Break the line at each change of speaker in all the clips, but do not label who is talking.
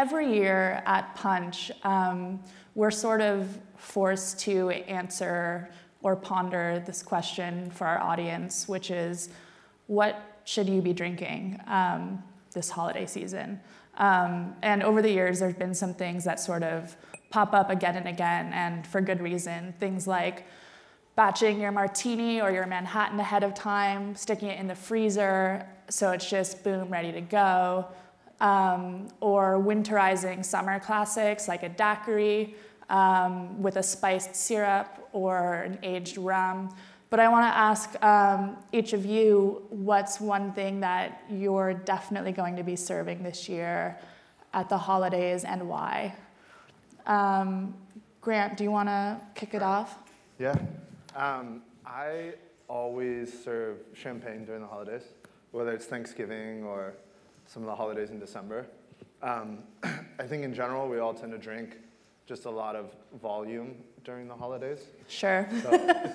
every year at Punch, we're sort of forced to answer or ponder this question for our audience, which is, what should you be drinking this holiday season? And over the years, there's been some things that sort of pop up again and again, and for good reason. Things like batching your martini or your Manhattan ahead of time, sticking it in the freezer so it's just boom, ready to go, or winterizing summer classics like a daiquiri with a spiced syrup or an aged rum. But I want to ask each of you, what's one thing that you're definitely going to be serving this year at the holidays, and why? Grant, do you want to kick it off?
Yeah. I always serve champagne during the holidays, whether it's Thanksgiving or some of the holidays in December. I think in general, we all tend to drink just a lot of volume during the holidays.
Sure.
So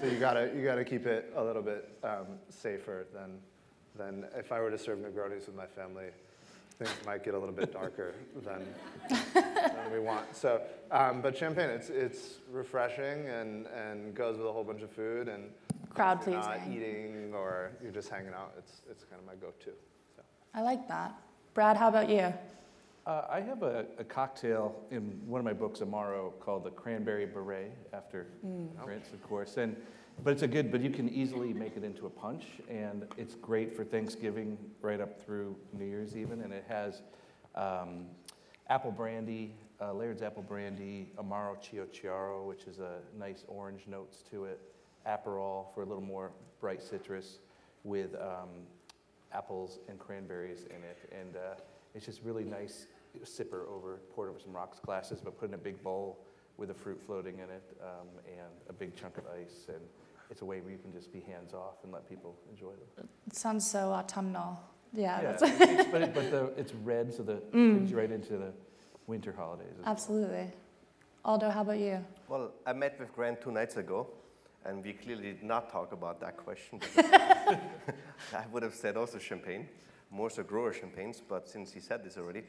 you gotta keep it a little bit safer than if I were to serve Negronis with my family. Things might get a little bit darker than we want. So, but champagne, it's refreshing and goes with a whole bunch of food, and
crowd pleasing.
Not eating or you're just hanging out. It's kind of my go-to. So.
I like that. Brad, how about you?
I have a cocktail in one of my books, Amaro, called the Cranberry Beret, after Grant's, of course. But you can easily make it into a punch, and it's great for Thanksgiving right up through New Year's even. And it has apple brandy, Laird's apple brandy, Amaro Chiaro, which is a nice orange notes to it, Aperol for a little more bright citrus, with apples and cranberries in it. And it's just really nice, poured over some rocks glasses, but put in a big bowl with the fruit floating in it, and a big chunk of ice. And it's a way where you can just be hands off and let people enjoy them.
It sounds so autumnal. Yeah.
It's red, so it brings you right into the winter holidays.
Absolutely. Aldo, how about you?
Well, I met with Grant 2 nights ago, and we clearly did not talk about that question. I would have said also champagne, more so grower champagnes, but since he said this already,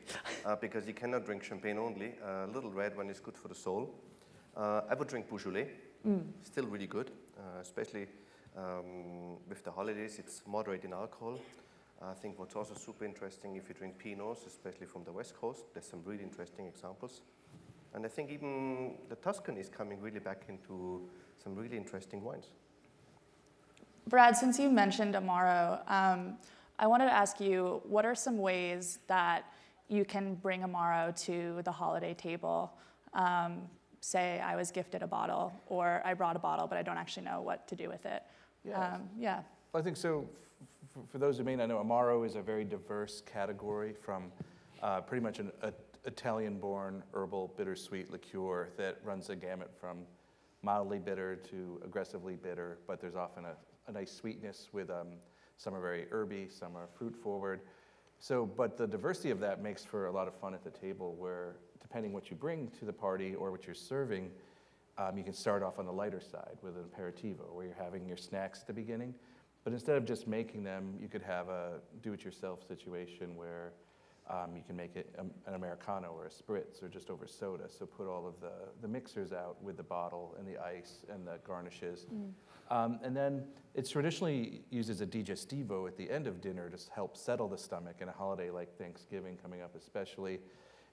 because you cannot drink champagne only, a little red one is good for the soul. I would drink Beaujolais, still really good, especially with the holidays. It's moderate in alcohol. I think what's also super interesting, if you drink Pinots, especially from the West Coast, there's some really interesting examples. And I think even the Tuscany is coming really back into some really interesting wines.
Brad, since you mentioned Amaro, I wanted to ask you, what are some ways that you can bring Amaro to the holiday table? Say I was gifted a bottle, or I brought a bottle, but I don't actually know what to do with it.
Yes.
Yeah.
Well, I think so. For those who may not know, Amaro is a very diverse category from pretty much an Italian-born herbal bittersweet liqueur that runs the gamut from mildly bitter to aggressively bitter, but there's often a nice sweetness with some are very herby, some are fruit-forward. So, but the diversity of that makes for a lot of fun at the table where, depending what you bring to the party or what you're serving, you can start off on the lighter side with an aperitivo, where you're having your snacks at the beginning. But instead of just making them, you could have a do-it-yourself situation where you can make it an Americano or a spritz or just over soda. So put all of the mixers out with the bottle and the ice and the garnishes. And then it's traditionally used as a digestivo at the end of dinner to help settle the stomach in a holiday like Thanksgiving coming up especially.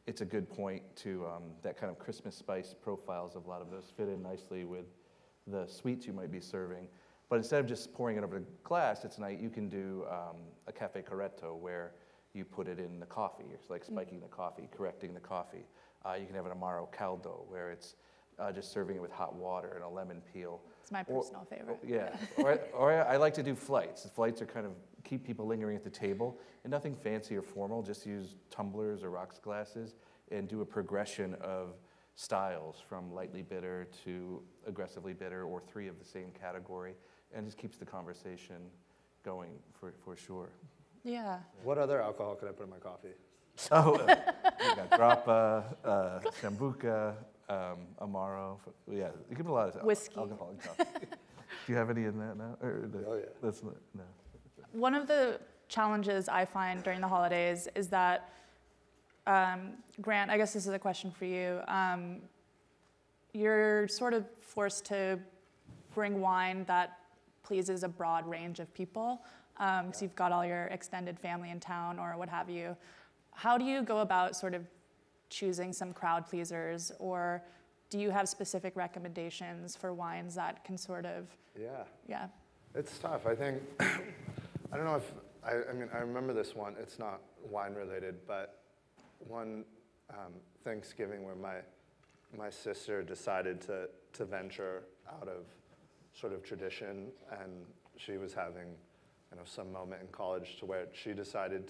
It's a good point to that kind of Christmas spice profiles of a lot of those fit in nicely with the sweets you might be serving. But instead of just pouring it over the glass, it's nice. You can do a cafe corretto where you put it in the coffee. It's like spiking the coffee, correcting the coffee. You can have an Amaro caldo where it's just serving it with hot water and a lemon peel.
It's my personal favorite.
Yeah, or I like to do flights. The flights are kind of keep people lingering at the table, and nothing fancy or formal. Just use tumblers or rocks glasses and do a progression of styles from lightly bitter to aggressively bitter, or 3 of the same category, and just keeps the conversation going for sure.
Yeah.
What other alcohol could I put in my coffee?
Oh, you got grappa, sambuca, Amaro. Yeah, you can put a lot of
whiskey.
Alcohol in coffee. Do you have any in that now?
Oh yeah.
That's not, no.
One of the challenges I find during the holidays is that Grant, I guess this is a question for you. You're sort of forced to bring wine that pleases a broad range of people, because you've got all your extended family in town or what have you. How do you go about sort of choosing some crowd pleasers, or do you have specific recommendations for wines that can sort of,
Yeah. It's tough. I think, I don't know if, I mean, I remember this one. It's not wine related, but one Thanksgiving where my sister decided to venture out of sort of tradition, and she was having, some moment in college to where she decided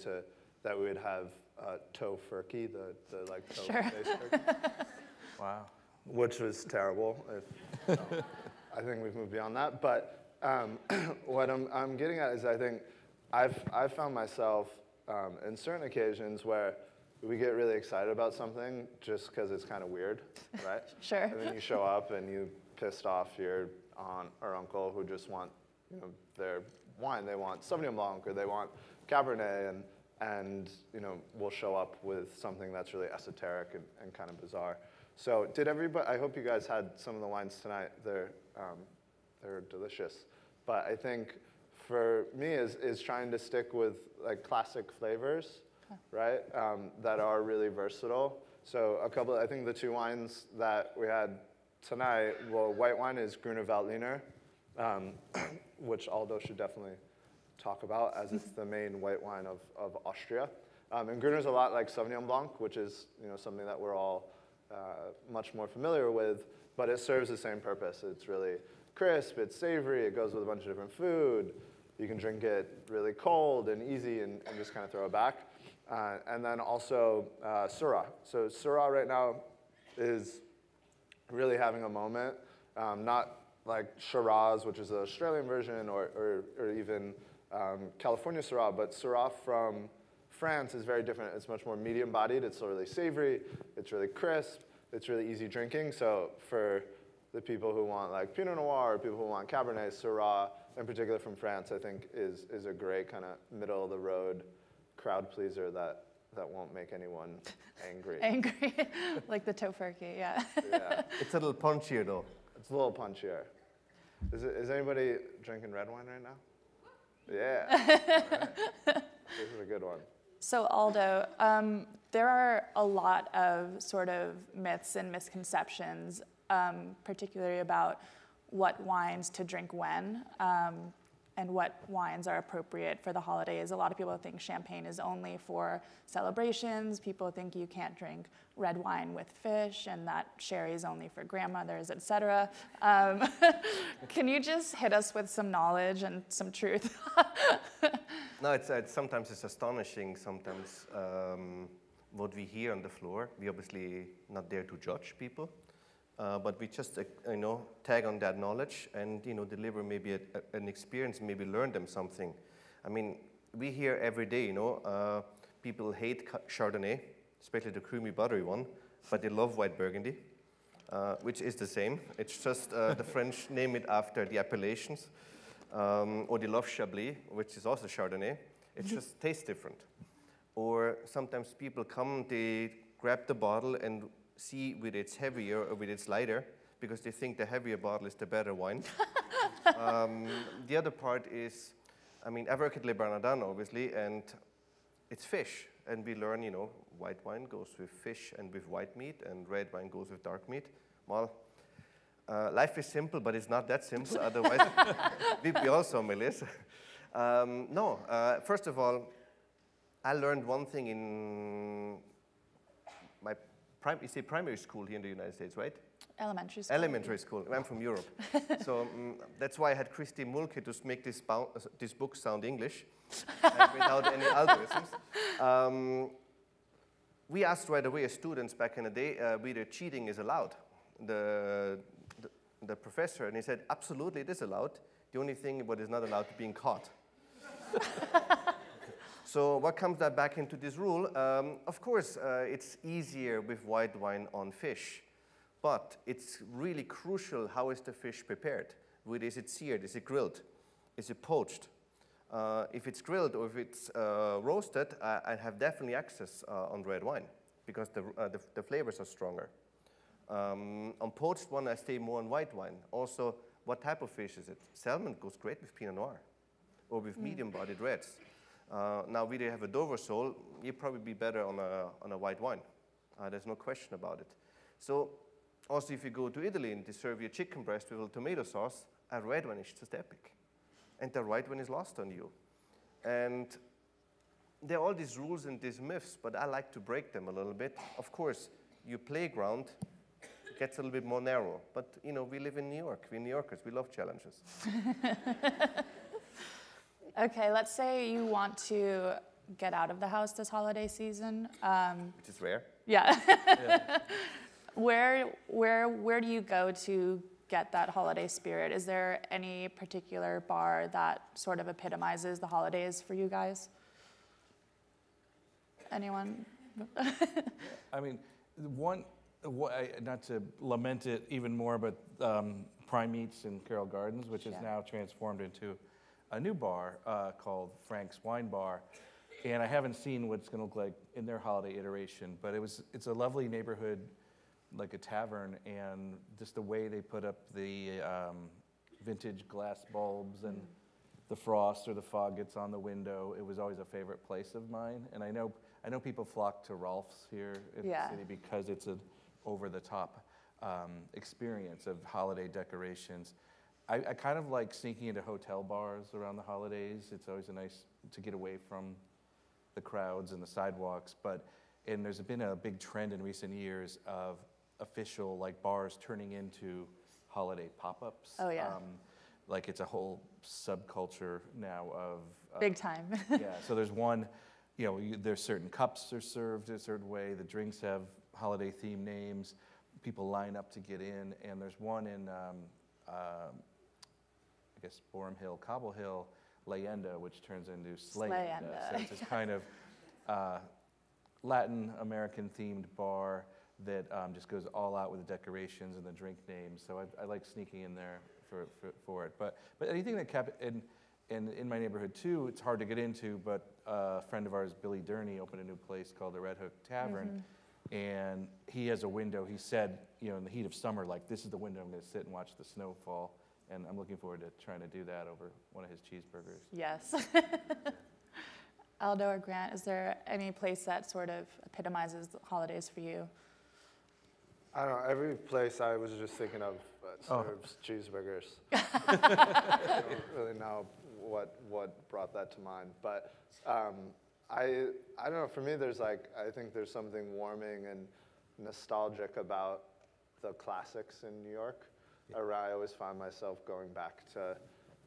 that we would have tofurkey, the like tofu-based turkey.
Wow.
Which was terrible. I think we've moved beyond that. But what I'm getting at is I think I've found myself in certain occasions where we get really excited about something just because it's kind of weird, right?
Sure.
And then you show up and you pissed off your aunt or uncle who just want, their wine. They want Sauvignon Blanc or they want Cabernet, and we'll show up with something that's really esoteric and kind of bizarre. So did everybody? I hope you guys had some of the wines tonight. They're delicious. But I think for me is trying to stick with like classic flavors, right? That are really versatile. So I think the two wines that we had tonight, well, white wine is Grüner Veltliner, which Aldo should definitely talk about as it's the main white wine of Austria. And Grüner's a lot like Sauvignon Blanc, which is something that we're all much more familiar with, but it serves the same purpose. It's really crisp, it's savory, it goes with a bunch of different food. You can drink it really cold and easy and just kind of throw it back. And then also Syrah. So Syrah right now is really having a moment, not like Shiraz, which is the Australian version, or even California Syrah, but Syrah from France is very different. It's much more medium-bodied. It's still really savory. It's really crisp. It's really easy drinking. So for the people who want like Pinot Noir, or people who want Cabernet, Syrah, in particular from France, I think is a great kind of middle-of-the-road crowd pleaser that won't make anyone angry.
Angry, like the tofurkey, yeah.
Yeah.
It's a little punchier, though.
It's a little punchier. Is anybody drinking red wine right now? Yeah. All right. This is a good one.
So Aldo, there are a lot of sort of myths and misconceptions, particularly about what wines to drink when, and what wines are appropriate for the holidays. A lot of people think champagne is only for celebrations. People think you can't drink red wine with fish, and that sherry is only for grandmothers, etc. Can you just hit us with some knowledge and some truth?
No, sometimes it's astonishing. Sometimes what we hear on the floor, we obviously not there to judge people. But we just, tag on that knowledge and, deliver maybe an experience, maybe learn them something. I mean, we hear every day, people hate Chardonnay, especially the creamy, buttery one, but they love white Burgundy, which is the same. It's just the French name it after the appellations. Or they love Chablis, which is also Chardonnay. It just tastes different. Or sometimes people come, they grab the bottle and see whether it's heavier or whether it's lighter, because they think the heavier bottle is the better wine. The other part is, I work at Le Bernardin, obviously, and it's fish. And we learn, white wine goes with fish and with white meat, and red wine goes with dark meat. Well, life is simple, but it's not that simple. Otherwise, we'd be all sommeliers. First of all, I learned one thing in my primary school here in the United States, right?
Elementary school.
Elementary school. I'm from Europe. So that's why I had Christy Mulke to make this book sound English without any algorithms. We asked right away as students back in the day whether cheating is allowed. The professor, and he said, absolutely it is allowed. The only thing what is not allowed is being caught. So what comes that back into this rule? Of course, it's easier with white wine on fish, but it's really crucial how is the fish prepared. Is it seared? Is it grilled? Is it poached? If it's grilled or if it's roasted, I have definitely access on red wine. because the flavors are stronger. On poached one, I stay more on white wine. Also, what type of fish is it? Salmon goes great with Pinot Noir or with medium-bodied reds. Now, we have a Dover sole, you'd probably be better on a white wine. There's no question about it. So, also, if you go to Italy and they serve you a chicken breast with a tomato sauce, a red one is just epic. And the white one is lost on you. And there are all these rules and these myths, but I like to break them a little bit. Of course, your playground gets a little bit more narrow. But, you know, we live in New York. We're New Yorkers. We love challenges.
Okay, let's say you want to get out of the house this holiday season.
Which is rare.
Yeah.
Yeah.
Where do you go to get that holiday spirit? Is there any particular bar that sort of epitomizes the holidays for you guys? Anyone?
I mean, not to lament it even more, but Prime Eats in Carroll Gardens, which is now transformed into a new bar called Frank's Wine Bar. And I haven't seen what it's going to look like in their holiday iteration, but it's a lovely neighborhood, like a tavern, and just the way they put up the vintage glass bulbs and the frost or the fog gets on the window. It was always a favorite place of mine, and I know people flock to Rolf's here in the city because it's an over-the-top experience of holiday decorations. I kind of like sneaking into hotel bars around the holidays. It's always nice to get away from the crowds and the sidewalks, and there's been a big trend in recent years of official like bars turning into holiday pop-ups.
Oh yeah.
Like it's a whole subculture now of
big time.
Yeah. So there's one, there's certain cups are served a certain way. The drinks have holiday themed names. People line up to get in, and there's one in I guess Borum Hill, Cobble Hill, Leyenda, which turns into Slayenda. So it's this kind of Latin American themed bar that just goes all out with the decorations and the drink names. So I like sneaking in there for it. But anything that kept in my neighborhood too, it's hard to get into. But a friend of ours, Billy Durney, opened a new place called the Red Hook Tavern, and he has a window. He said, in the heat of summer, like this is the window I'm going to sit and watch the snow fall. And I'm looking forward to trying to do that over one of his cheeseburgers.
Yes. Aldo or Grant, is there any place that sort of epitomizes the holidays for you?
I don't know, every place I was just thinking of serves cheeseburgers. I don't really know what brought that to mind. But I don't know, for me I think there's something warming and nostalgic about the classics in New York. I always find myself going back to,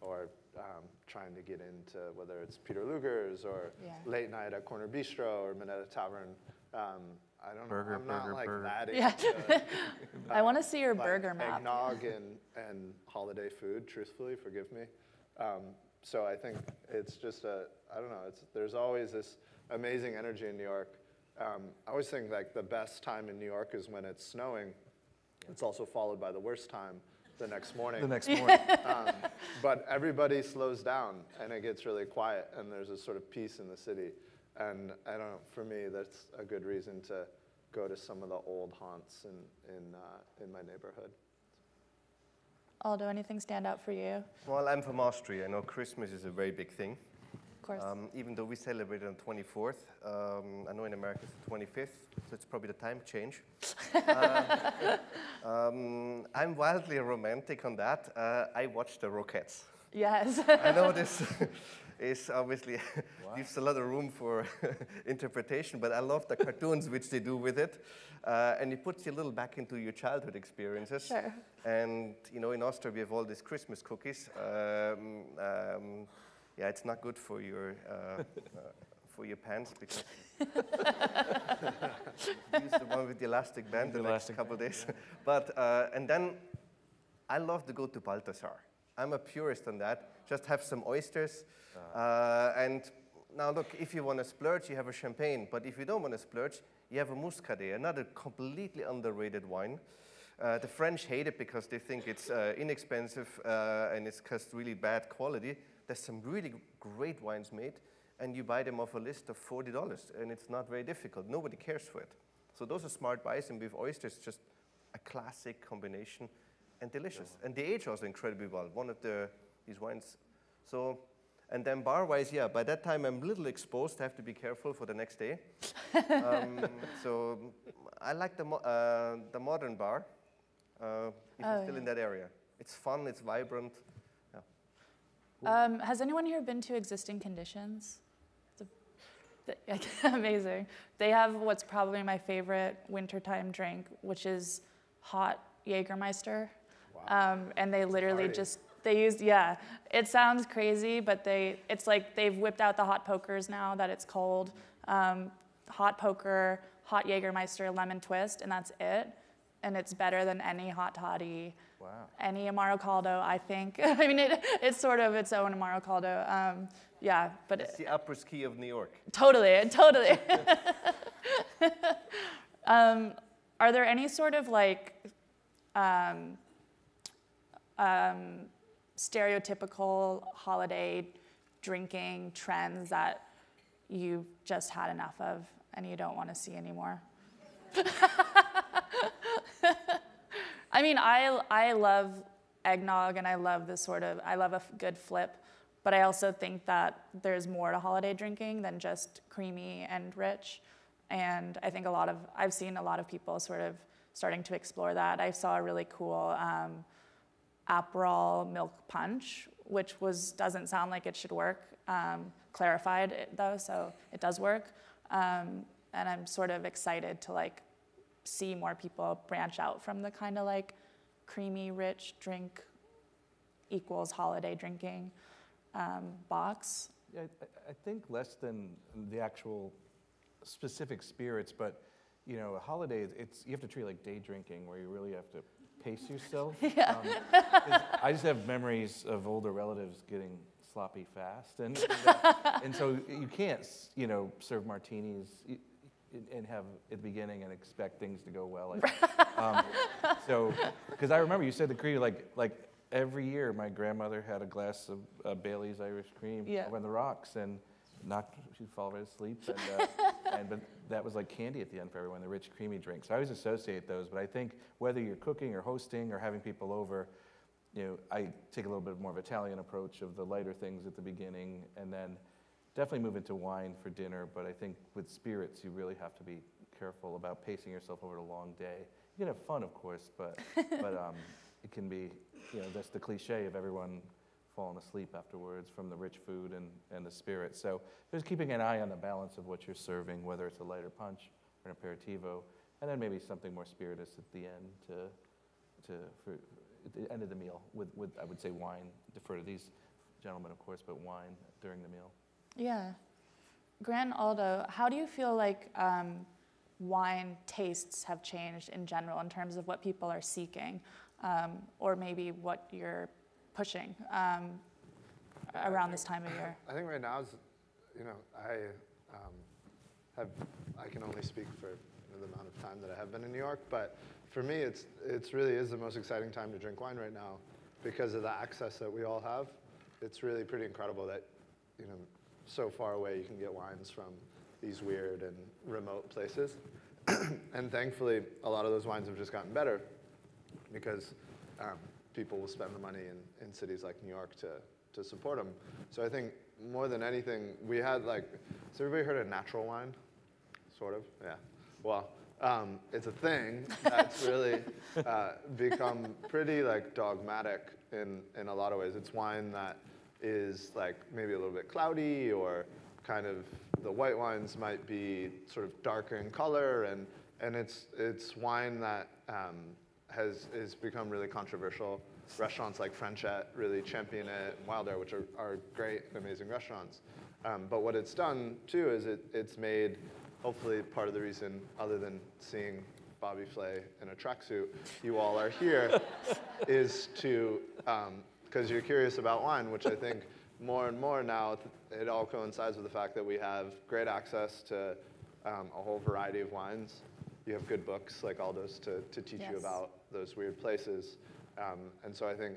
or trying to get into, whether it's Peter Luger's or late night at Corner Bistro or Minetta Tavern. I don't know. I'm not like that into.
I want to see your burger map.
Eggnog and holiday food. Truthfully, forgive me. So I think it's just I don't know. There's always this amazing energy in New York. I always think like the best time in New York is when it's snowing. It's also followed by the worst time the next morning. But everybody slows down, and it gets really quiet, and there's a sort of peace in the city. And I don't know, for me, that's a good reason to go to some of the old haunts in my neighborhood.
Aldo, anything stand out for you?
Well, I'm from Austria. I know Christmas is a very big thing.
Of course.
Even though we celebrate it on the 24th, I know in America it's the 25th, so it's probably the time change. I'm wildly romantic on that. I watch the Rockettes.
Yes.
I know this is obviously leaves a lot of room for interpretation, but I love the cartoons which they do with it, and it puts you a little back into your childhood experiences.
Sure.
And in Austria we have all these Christmas cookies. Yeah, it's not good for your pants because use the one with the elastic band the next couple of days. But and then I love to go to Balthasar. I'm a purist on that. Just have some oysters. And now look, if you want to splurge, you have a champagne. But if you don't want to splurge, you have a muscadet, another completely underrated wine. The French hate it because they think it's inexpensive and it's just really bad quality. There's some really great wines made, and you buy them off a list of $40, and it's not very difficult. Nobody cares for it. So those are smart buys, and with oysters, just a classic combination and delicious. And they age also incredibly well. One of these wines. So, and then bar-wise, yeah, by that time I'm a little exposed. I have to be careful for the next day. So I like the modern bar, if you're still in that area. It's fun, it's vibrant. Yeah.
Has anyone here been to Existing Conditions? Amazing. They have what's probably my favorite wintertime drink, which is hot Jägermeister. Wow. And they literally they use, it sounds crazy, but it's like they've whipped out the hot pokers now that it's cold. Hot poker, hot Jägermeister, lemon twist, and that's it. And it's better than any hot toddy, any Amaro Caldo, I think. I mean, it's sort of its own Amaro Caldo. Yeah, but
it's the upper ski of New York.
Totally. Are there any sort of like stereotypical holiday drinking trends that you just had enough of and you don't want to see anymore? I mean, I love eggnog and I love a good flip, but I also think that there's more to holiday drinking than just creamy and rich. And I think I've seen a lot of people sort of starting to explore that. I saw a really cool Aperol milk punch, which doesn't sound like it should work. Clarified it, though, so it does work. And I'm sort of excited to like see more people branch out from the kind of like creamy, rich drink equals holiday drinking box.
Yeah, I think less than the actual specific spirits, but you know, a holiday, you have to treat it like day drinking, where you really have to pace yourself.
Yeah.
I just have memories of older relatives getting sloppy fast, and so you can't, you know, serve martinis and have at the beginning and expect things to go well. So, because I remember you said the cream, like every year my grandmother had a glass of Bailey's Irish cream over on the rocks, and she'd fall right asleep, but that was like candy at the end for everyone, the rich creamy drinks. So I always associate those, but I think whether you're cooking or hosting or having people over, you know, I take a little bit more of an Italian approach of the lighter things at the beginning, and then definitely move into wine for dinner. But I think with spirits, you really have to be careful about pacing yourself over a long day. You can have fun, of course, but it can be, you know, that's the cliche of everyone falling asleep afterwards from the rich food and the spirit. So just keeping an eye on the balance of what you're serving, whether it's a lighter punch or an aperitivo, and then maybe something more spirituous at the end for at the end of the meal with I would say wine. Defer to these gentlemen, of course, but wine during the meal.
Yeah. Grant, Aldo, how do you feel like wine tastes have changed in general in terms of what people are seeking, or maybe what you're pushing around this time of year? I
think right now is, you know, I can only speak for the amount of time that I have been in New York, but for me, it's really is the most exciting time to drink wine right now because of the access that we all have. It's really pretty incredible that, you know, so far away you can get wines from these weird and remote places. And thankfully, a lot of those wines have just gotten better because people will spend the money in cities like New York to support them. So I think more than anything, we had like, has everybody heard of natural wine? Sort of, yeah. Well, it's a thing that's really become pretty like dogmatic in a lot of ways. It's wine that is like maybe a little bit cloudy, or kind of the white wines might be sort of darker in color, and it's wine that has become really controversial. Restaurants like Frenchette really champion it, and Wilder, which are great and amazing restaurants. But what it's done too is it's made, hopefully part of the reason, other than seeing Bobby Flay in a tracksuit, you all are here, is to, because you're curious about wine, which I think more and more now, it all coincides with the fact that we have great access to a whole variety of wines. You have good books like Aldo's to teach you about those weird places. And so I think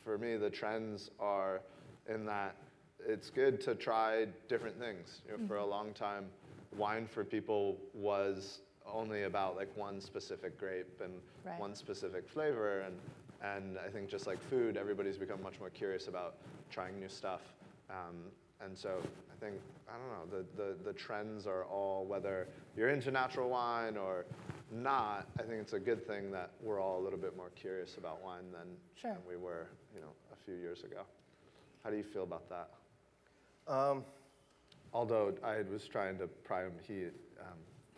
for me, the trends are in that it's good to try different things. You know, for a long time, wine for people was only about like one specific grape and one specific flavor. And I think just like food, everybody's become much more curious about trying new stuff. And so I think, I don't know, the trends are all, whether you're into natural wine or not, I think it's a good thing that we're all a little bit more curious about wine than we were, a few years ago. How do you feel about that? Although I was trying to pry him, he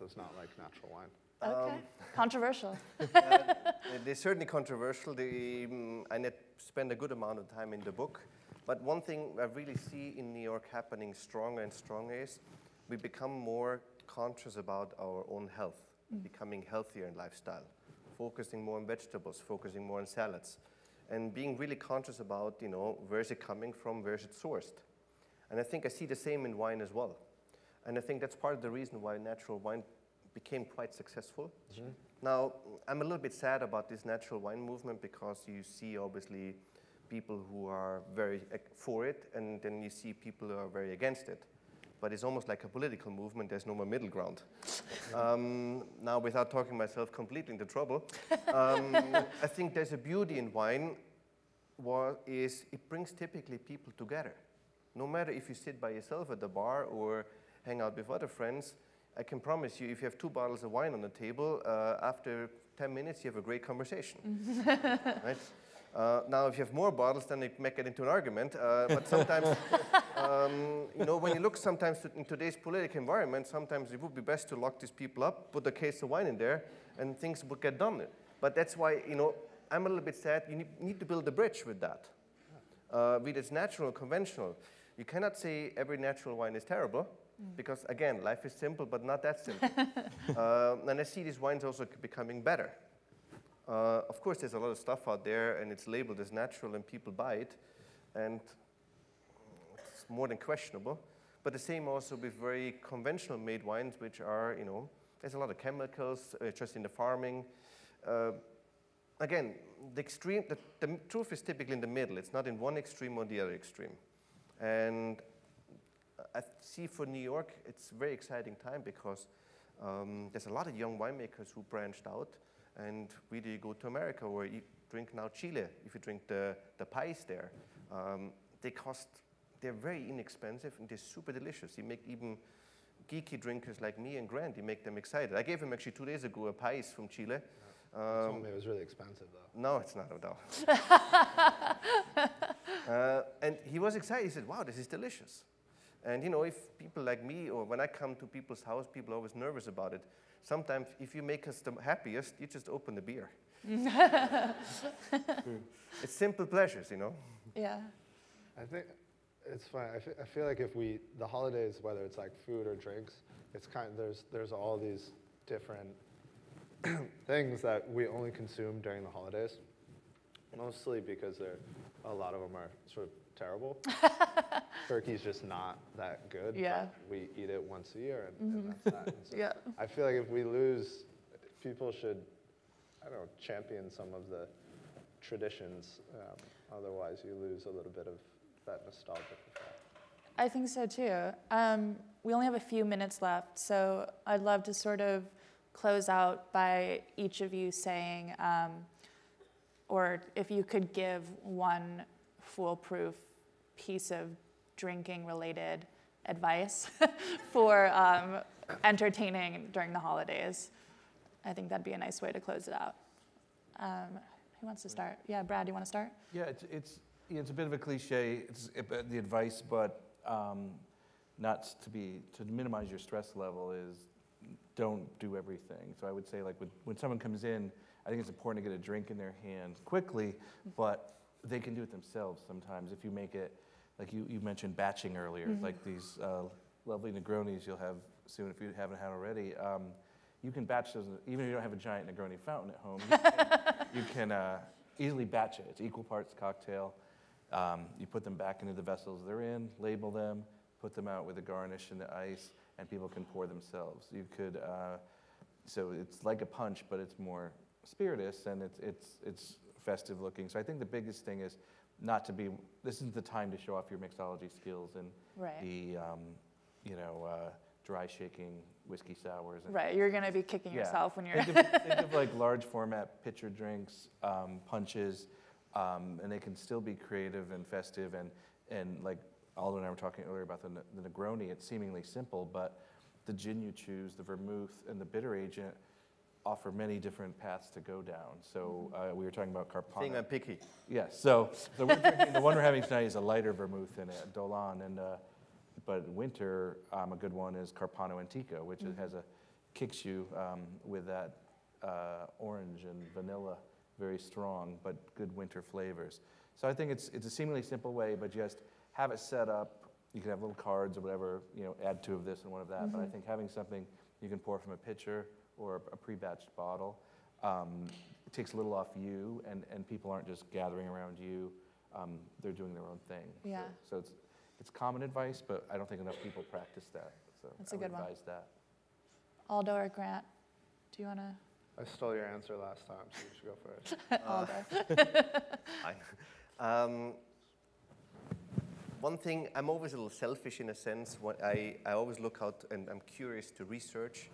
does not like natural wine.
Okay, controversial.
They're certainly controversial. I spend a good amount of time in the book. But one thing I really see in New York happening stronger and stronger is we become more conscious about our own health, becoming healthier in lifestyle, focusing more on vegetables, focusing more on salads, and being really conscious about, where is it coming from, where is it sourced. And I think I see the same in wine as well. And I think that's part of the reason why natural wine became quite successful. Mm-hmm. Now, I'm a little bit sad about this natural wine movement because you see, obviously, people who are very for it, and then you see people who are very against it. But it's almost like a political movement. There's no more middle ground. Now, without talking myself completely into trouble, I think there's a beauty in wine, is it brings typically people together. No matter if you sit by yourself at the bar or hang out with other friends, I can promise you, if you have 2 bottles of wine on the table, after 10 minutes, you have a great conversation. Right? Now, if you have more bottles, then it might get into an argument. But sometimes, when you look sometimes in today's political environment, sometimes it would be best to lock these people up, put a case of wine in there, and things would get done. But that's why, I'm a little bit sad. You need to build a bridge with that. Whether it's natural or conventional. You cannot say every natural wine is terrible, because, again, life is simple, but not that simple. And I see these wines also becoming better. Of course, there's a lot of stuff out there, and it's labeled as natural, and people buy it, and it's more than questionable. But the same also with very conventional made wines, which are, there's a lot of chemicals just in the farming. Again, the truth is typically in the middle. It's not in one extreme or the other extreme. And I see for New York, it's a very exciting time because there's a lot of young winemakers who branched out. And whether you go to America or you drink now Chile, if you drink the pies there, they're very inexpensive and they're super delicious. You make even geeky drinkers like me and Grant, you make them excited. I gave him actually 2 days ago a pies from Chile.
You told me it was really expensive, though.
No, it's not at all. And he was excited. He said, wow, this is delicious. And, if people like me, or when I come to people's house, people are always nervous about it. Sometimes, if you make us the happiest, you just open the beer. It's simple pleasures,
Yeah.
I think it's fun. I feel like if the holidays, whether it's like food or drinks, it's there's all these different things that we only consume during the holidays, mostly because a lot of them are sort of terrible. Turkey's just not that good.
Yeah.
But we eat it once a year, and that's that. And so
Yeah.
I feel like if we lose, people should, champion some of the traditions. Otherwise, you lose a little bit of that nostalgic effect.
I think so too. We only have a few minutes left, so I'd love to sort of close out by each of you saying, or if you could give one foolproof piece of drinking-related advice for entertaining during the holidays. I think that'd be a nice way to close it out. Who wants to start? Yeah, Brad, you want to start?
Yeah, it's a bit of a cliche. It's the advice, but to minimize your stress level is don't do everything. So I would say, like, when someone comes in, I think it's important to get a drink in their hand quickly, but they can do it themselves sometimes. If you make it, like you mentioned batching earlier, like these lovely Negronis you'll have soon if you haven't had already. You can batch those, even if you don't have a giant Negroni fountain at home, you can easily batch it. It's equal parts cocktail. You put them back into the vessels they're in, label them, put them out with the garnish and the ice, and people can pour themselves. You could, so it's like a punch, but it's more spirituous and it's festive looking. So I think the biggest thing is not to be, this isn't the time to show off your mixology skills and the, dry shaking whiskey sours. And
Right, you're going to be kicking yourself when you're...
think of like large format pitcher drinks, punches, and they can still be creative and festive. And like Aldo and I were talking earlier about the Negroni, it's seemingly simple, but the gin you choose, the vermouth, and the bitter agent offer many different paths to go down. So we were talking about Carpano.
Saying I'm picky.
Yes, so we're drinking, the one we're having tonight is a lighter vermouth in it, Dolan, and but winter, a good one is Carpano Antico, which kicks you with that orange and vanilla, very strong, but good winter flavors. So I think it's a seemingly simple way, but just have it set up. You can have little cards or whatever, add 2 of this and 1 of that. But I think having something you can pour from a pitcher or a pre-batched bottle, it takes a little off you, and people aren't just gathering around you. They're doing their own thing.
Yeah.
So it's common advice, but I don't think enough people practice that. So
That's a good one.
advise that.
Aldo or Grant, do you want to?
I stole your answer last time, so you should go first.
Aldo.
One thing, I'm always a little selfish in a sense. I always look out and I'm curious to research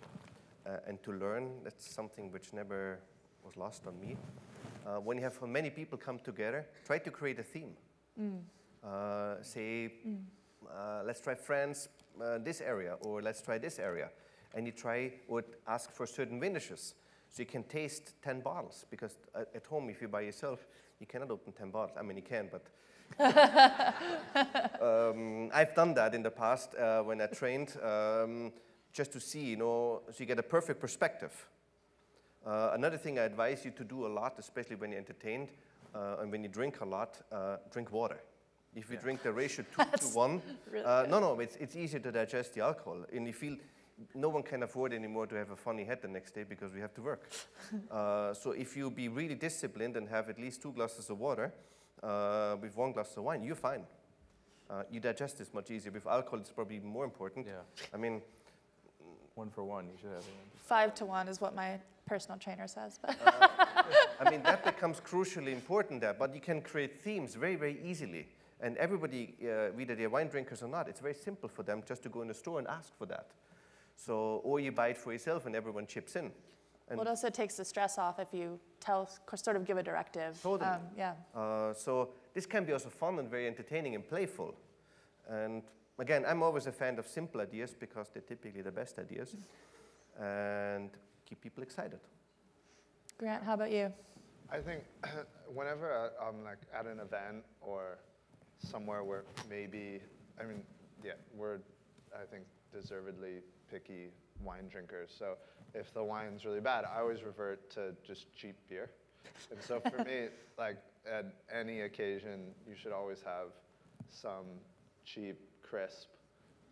and to learn. That's something which never was lost on me. When you have many people come together, try to create a theme. Let's try France, this area, or let's try this area. And you try or ask for certain vintages. So you can taste 10 bottles, because at home, if you're by yourself, you cannot open 10 bottles. I mean, you can, but I've done that in the past when I trained, just to see, so you get a perfect perspective. Another thing I advise you to do a lot, especially when you're entertained and when you drink a lot, drink water. If you drink the ratio 2 to 1, really it's easier to digest the alcohol. And you feel no one can afford anymore to have a funny head the next day because we have to work. So if you be really disciplined and have at least 2 glasses of water with 1 glass of wine, you're fine. You digest this much easier. With alcohol, it's probably more important.
Yeah.
I mean,
1 for 1, you should have.
5 to 1 is what my personal trainer says. But
I mean, that becomes crucially important there. But you can create themes very, very easily. And everybody, whether they're wine drinkers or not, it's very simple for them just to go in the store and ask for that. So, or you buy it for yourself and everyone chips in. And
well, it also takes the stress off if you sort of give a directive.
Totally.
Yeah.
So this can be also fun and very entertaining and playful. And again, I'm always a fan of simple ideas because they're typically the best ideas. And keep people excited.
Grant, how about you?
I think whenever I'm like at an event or somewhere where maybe, we're, I think, deservedly picky wine drinkers. So if the wine's really bad, I always revert to just cheap beer. And so for me, like at any occasion, you should always have some cheap, crisp,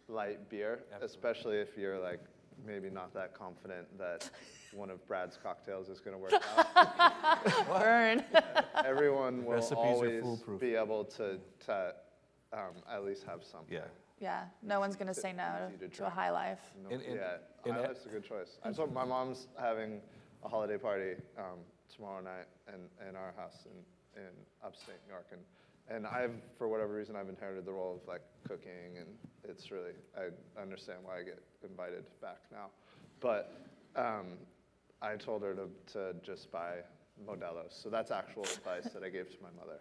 light beer, especially if you're like maybe not that confident that one of Brad's cocktails is going to work out.
Burn.
Everyone will
Recipes are
always
foolproof.
be able to at least have something.
Yeah.
Yeah, no one's going to say no to a high life.
No, high life's a good choice. So my mom's having a holiday party tomorrow night in our house in upstate New York, and I've, for whatever reason, I've inherited the role of like cooking, and it's really, I understand why I get invited back now. But I told her to just buy Modelo's. So that's actual advice that I gave to my mother,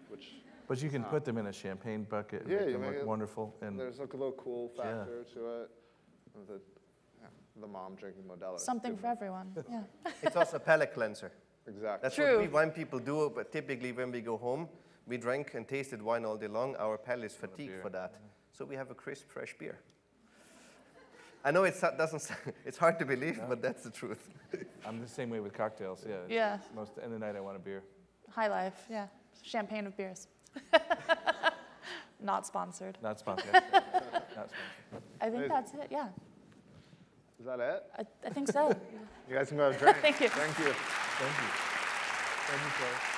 which.
But you can put them in a champagne bucket and
Yeah,
make
you
them
make
look
it,
wonderful. And
there's like a little cool factor to it. The mom drinking Modelo.
Something for everyone, yeah.
It's also a palate cleanser.
Exactly.
That's
True.
what we wine people do, but typically when we go home, we drank and tasted wine all day long. Our palate is fatigued for that. So we have a crisp, fresh beer. I know it's hard to believe, but that's the truth.
I'm the same way with cocktails, yeah.
Yeah.
Most end of the night I want a beer.
High life, yeah. Champagne of beers. Not sponsored.
Not sponsored. Not sponsored.
I think that's it, yeah.
Is that it?
I think so.
You guys can go have a drink.
Thank you.
Thank you.
Thank you. Thank you, Claire.